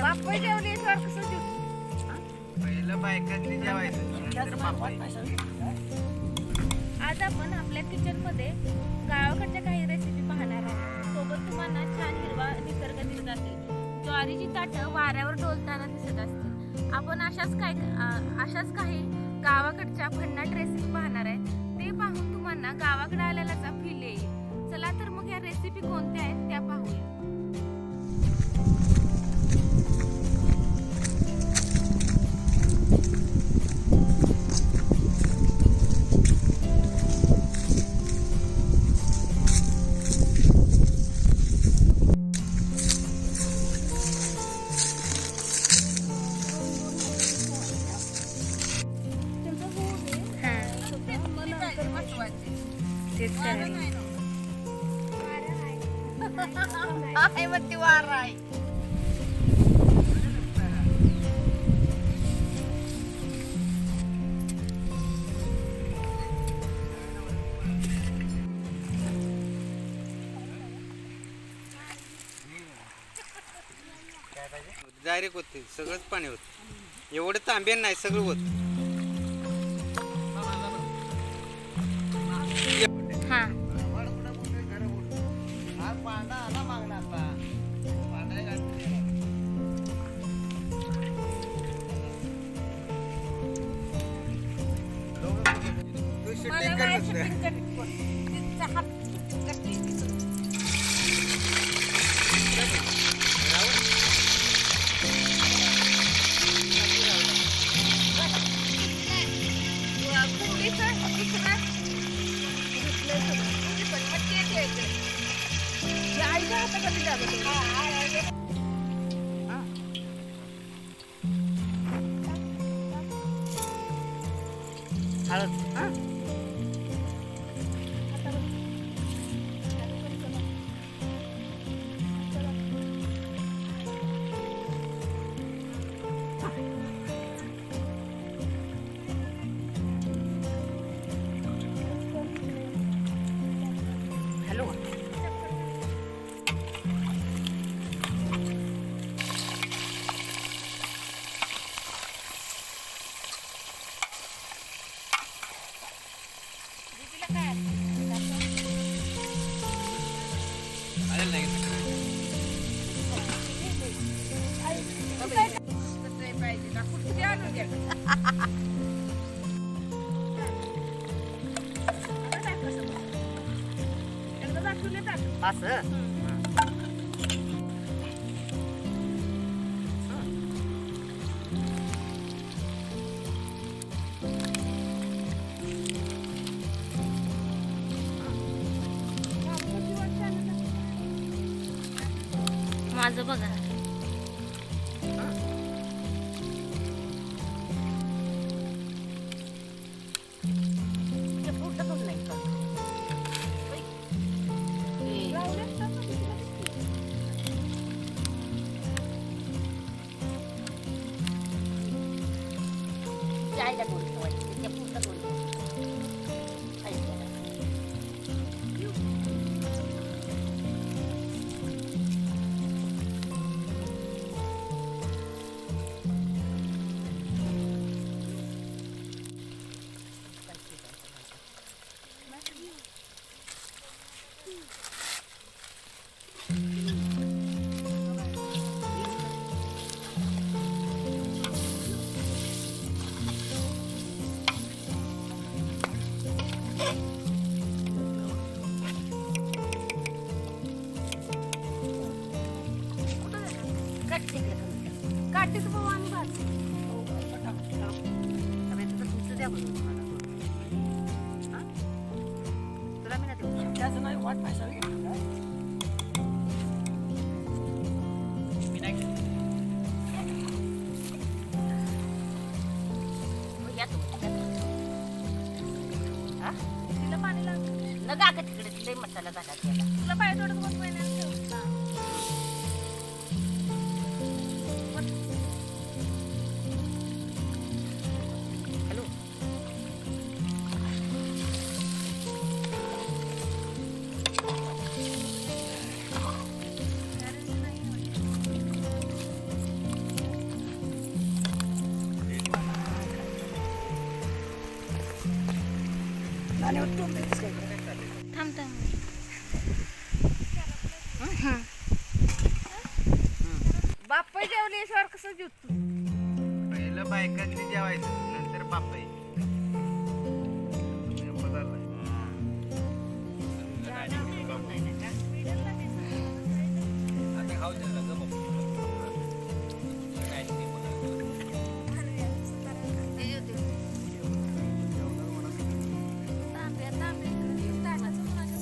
बापय जेवली कसं जेव पहिलं बायकांनी जेवायचं आज आपण आपल्या किचन मध्ये गावाकडच्या काही रेसिपी पाहणार आहोत. सोबत तुम्हाला छान हिरवा निसर्ग दिसत असेल. ज्वारीची ताटं वाऱ्यावर डोलताना दिसत असतील. आपण अशाच काही गावाकडच्या भन्नाट रेसिपी पाहणार आहे. ते पाहून तुम्हाला गावाकडे आलेलाचा फील येईल. चला तर मग या रेसिपी कोणत्या आहेत त्या पाहूया. डायरेक्ट होते सगळंच पाणी होत. एवढं तांबे नाही सगळं होत. माझं बघा मसाला झाला तुला पाय थोडं मग हॅलो जेवल्याशिवाय कसं जेवतो? पहिलं बायकांनी जेवायचं नंतर बापाई तांब्या तांब्या ताटाचं कोणाच्या